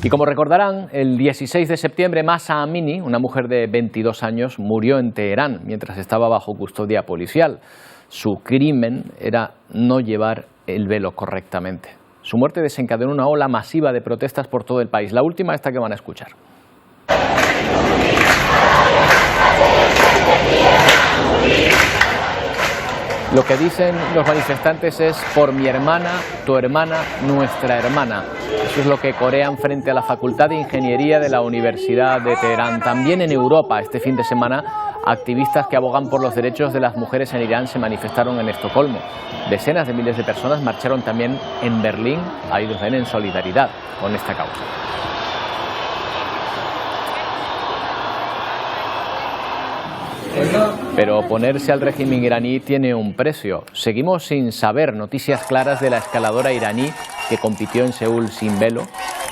Y como recordarán, el 16 de septiembre Mahsa Amini, una mujer de 22 años, murió en Teherán mientras estaba bajo custodia policial. Su crimen era no llevar el velo correctamente. Su muerte desencadenó una ola masiva de protestas por todo el país. La última, esta que van a escuchar. Lo que dicen los manifestantes es: por mi hermana, tu hermana, nuestra hermana. Eso es lo que corean frente a la Facultad de Ingeniería de la Universidad de Teherán. También en Europa, este fin de semana, activistas que abogan por los derechos de las mujeres en Irán se manifestaron en Estocolmo. Decenas de miles de personas marcharon también en Berlín, ahí los ven, en solidaridad con esta causa. Pero oponerse al régimen iraní tiene un precio. Seguimos sin saber noticias claras de la escaladora iraní que compitió en Seúl sin velo,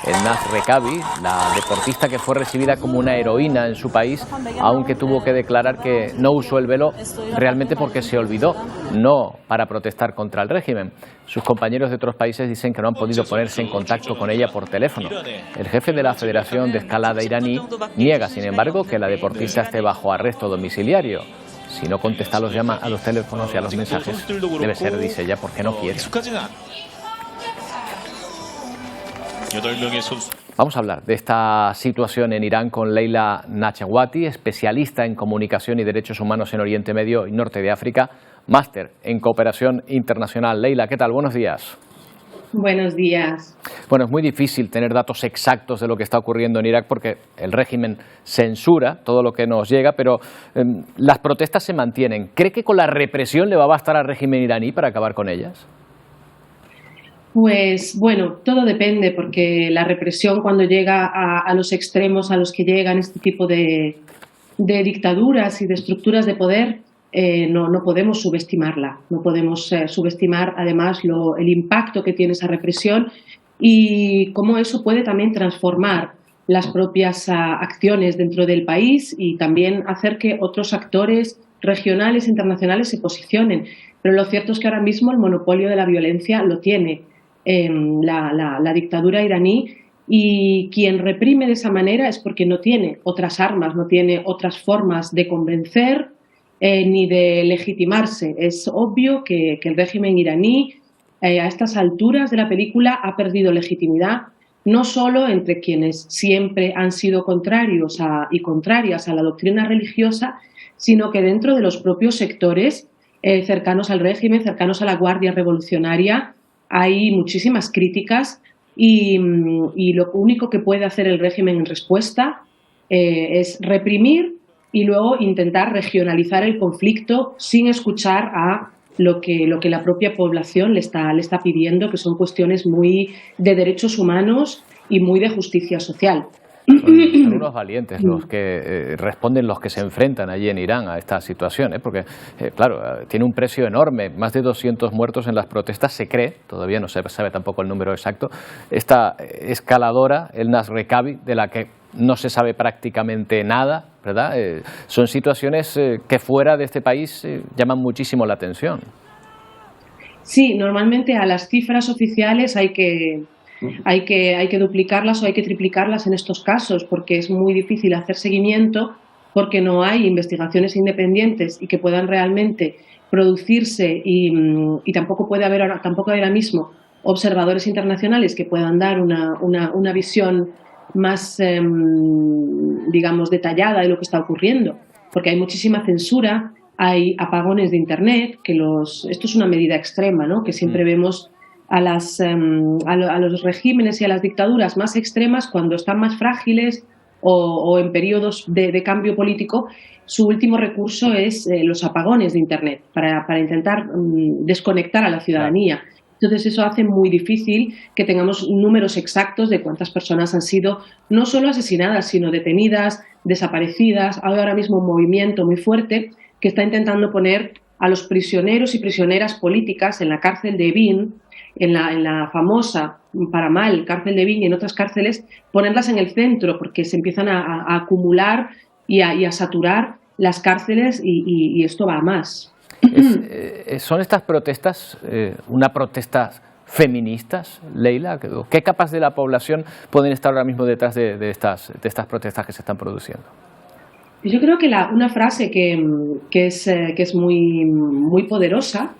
el Naz Rekabi, la deportista que fue recibida como una heroína en su país, aunque tuvo que declarar que no usó el velo realmente porque se olvidó, no para protestar contra el régimen. Sus compañeros de otros países dicen que no han podido ponerse en contacto con ella por teléfono. El jefe de la Federación de Escalada iraní niega, sin embargo, que la deportista esté bajo arresto domiciliario. Si no contesta a los teléfonos y a los mensajes, debe ser, dice ella, porque no quiere. Vamos a hablar de esta situación en Irán con Leila Nachawati, especialista en comunicación y derechos humanos en Oriente Medio y Norte de África, máster en cooperación internacional. Leila, ¿qué tal? Buenos días. Buenos días. Bueno, es muy difícil tener datos exactos de lo que está ocurriendo en Irak porque el régimen censura todo lo que nos llega, pero las protestas se mantienen. ¿Cree que con la represión le va a bastar al régimen iraní para acabar con ellas? Pues bueno, todo depende, porque la represión, cuando llega a los extremos a los que llegan este tipo de dictaduras y de estructuras de poder, no podemos subestimarla. No podemos subestimar además el impacto que tiene esa represión y cómo eso puede también transformar las propias acciones dentro del país y también hacer que otros actores regionales e internacionales se posicionen. Pero lo cierto es que ahora mismo el monopolio de la violencia lo tiene la dictadura iraní, y quien reprime de esa manera es porque no tiene otras armas, no tiene otras formas de convencer ni de legitimarse. Es obvio que el régimen iraní a estas alturas de la película ha perdido legitimidad, no solo entre quienes siempre han sido contrarios y contrarias a la doctrina religiosa, sino que dentro de los propios sectores cercanos al régimen, cercanos a la Guardia Revolucionaria, hay muchísimas críticas y lo único que puede hacer el régimen en respuesta es reprimir y luego intentar regionalizar el conflicto sin escuchar a lo que la propia población le está pidiendo, que son cuestiones muy de derechos humanos y muy de justicia social. Son unos valientes los que responden, los que se enfrentan allí en Irán a esta situación, porque, claro, tiene un precio enorme, más de 200 muertos en las protestas, se cree, todavía no se sabe tampoco el número exacto, esta escaladora, el Naz Rekabi, de la que no se sabe prácticamente nada, ¿verdad? Son situaciones que fuera de este país llaman muchísimo la atención. Sí, normalmente a las cifras oficiales hay que duplicarlas o hay que triplicarlas en estos casos, porque es muy difícil hacer seguimiento, porque no hay investigaciones independientes y que puedan realmente producirse y tampoco puede haber ahora mismo observadores internacionales que puedan dar una visión más, digamos, detallada de lo que está ocurriendo, porque hay muchísima censura, hay apagones de Internet, esto es una medida extrema, ¿no? Que siempre vemos a los regímenes y a las dictaduras más extremas cuando están más frágiles o en periodos de cambio político. Su último recurso es los apagones de Internet para intentar desconectar a la ciudadanía. Entonces eso hace muy difícil que tengamos números exactos de cuántas personas han sido no solo asesinadas, sino detenidas, desaparecidas. Hay ahora mismo un movimiento muy fuerte que está intentando poner a los prisioneros y prisioneras políticas en la cárcel de Evin, en la famosa, para mal, cárcel de Evin y en otras cárceles, ponerlas en el centro, porque se empiezan a acumular y a saturar las cárceles y esto va a más. ¿Son estas protestas una protesta feministas, Leila? ¿Qué capas de la población pueden estar ahora mismo detrás de estas protestas que se están produciendo? Yo creo que una frase que es muy poderosa,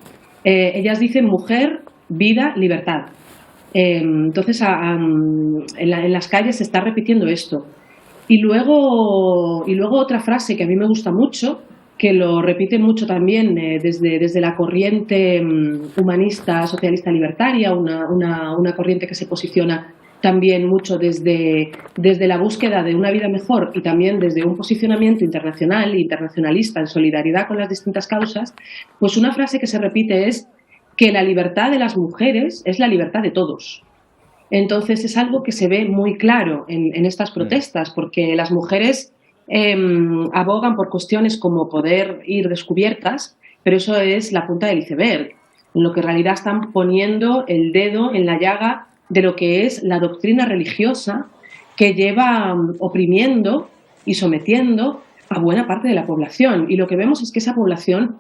ellas dicen mujer, vida, libertad. Entonces en las calles se está repitiendo esto. Y luego otra frase que a mí me gusta mucho, que lo repiten mucho también desde la corriente humanista, socialista, libertaria, una corriente que se posiciona también mucho desde la búsqueda de una vida mejor y también desde un posicionamiento internacional e internacionalista en solidaridad con las distintas causas, pues una frase que se repite es que la libertad de las mujeres es la libertad de todos. Entonces es algo que se ve muy claro en estas protestas, porque las mujeres abogan por cuestiones como poder ir descubiertas, pero eso es la punta del iceberg. En lo que en realidad están poniendo el dedo en la llaga de lo que es la doctrina religiosa que lleva oprimiendo y sometiendo a buena parte de la población. Y lo que vemos es que esa población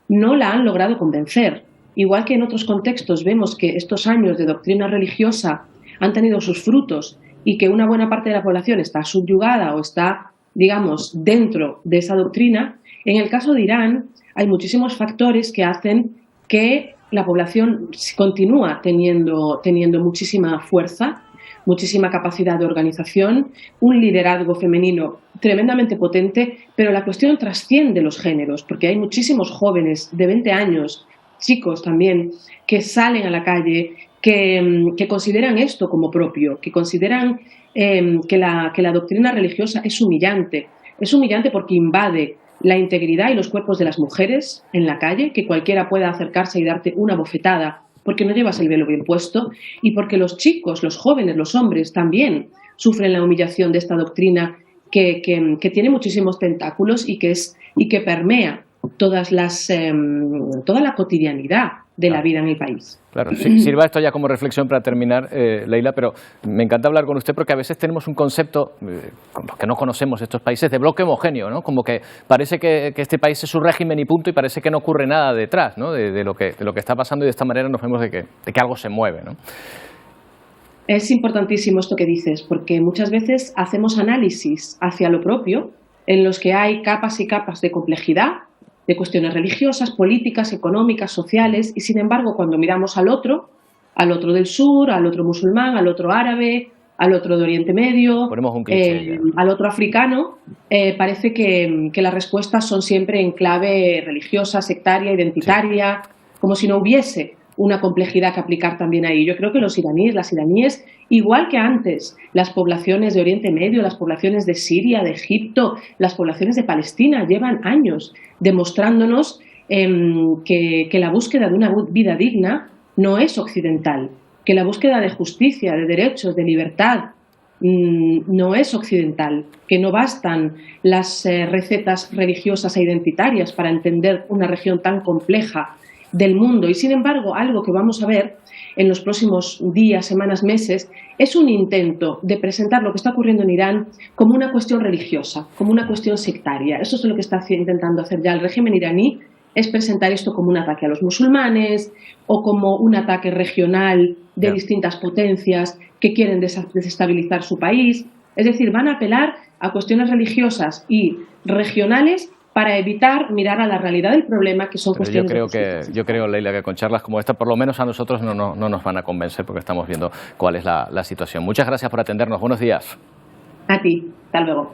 no la han logrado convencer. Igual que en otros contextos vemos que estos años de doctrina religiosa han tenido sus frutos y que una buena parte de la población está subyugada o está, digamos, dentro de esa doctrina, en el caso de Irán hay muchísimos factores que hacen que la población continúa teniendo muchísima fuerza, muchísima capacidad de organización, un liderazgo femenino tremendamente potente, pero la cuestión trasciende los géneros, porque hay muchísimos jóvenes de 20 años, chicos también, que salen a la calle, que consideran esto como propio, que consideran que la doctrina religiosa es humillante porque invade la integridad y los cuerpos de las mujeres en la calle, que cualquiera pueda acercarse y darte una bofetada porque no llevas el velo bien puesto, y porque los chicos, los jóvenes, los hombres también sufren la humillación de esta doctrina que tiene muchísimos tentáculos y que permea toda la cotidianidad de la vida en el país. Claro, sirva esto ya como reflexión para terminar, Leila, pero me encanta hablar con usted porque a veces tenemos un concepto, con los que no conocemos estos países, de bloque homogéneo, ¿no? Como que parece que este país es su régimen y punto, y parece que no ocurre nada detrás, ¿no? de lo que está pasando, y de esta manera nos vemos de que algo se mueve, ¿no? Es importantísimo esto que dices, porque muchas veces hacemos análisis hacia lo propio, en los que hay capas y capas de complejidad, de cuestiones religiosas, políticas, económicas, sociales, y sin embargo cuando miramos al otro del sur, al otro musulmán, al otro árabe, al otro de Oriente Medio, al otro africano, parece que las respuestas son siempre en clave religiosa, sectaria, identitaria, como si no hubiese una complejidad que aplicar también ahí. Yo creo que los iraníes, las iraníes, igual que antes, las poblaciones de Oriente Medio, las poblaciones de Siria, de Egipto, las poblaciones de Palestina, llevan años demostrándonos que la búsqueda de una vida digna no es occidental, que la búsqueda de justicia, de derechos, de libertad, no es occidental, que no bastan las recetas religiosas e identitarias para entender una región tan compleja del mundo. Y sin embargo, algo que vamos a ver en los próximos días, semanas, meses, es un intento de presentar lo que está ocurriendo en Irán como una cuestión religiosa, como una cuestión sectaria. Eso es lo que está intentando hacer ya el régimen iraní, es presentar esto como un ataque a los musulmanes o como un ataque regional de distintas potencias que quieren desestabilizar su país. Es decir, van a apelar a cuestiones religiosas y regionales para evitar mirar a la realidad del problema, que son cuestiones. Yo creo, Leila, que con charlas como esta, por lo menos a nosotros no nos van a convencer, porque estamos viendo cuál es la situación. Muchas gracias por atendernos. Buenos días. A ti. Hasta luego.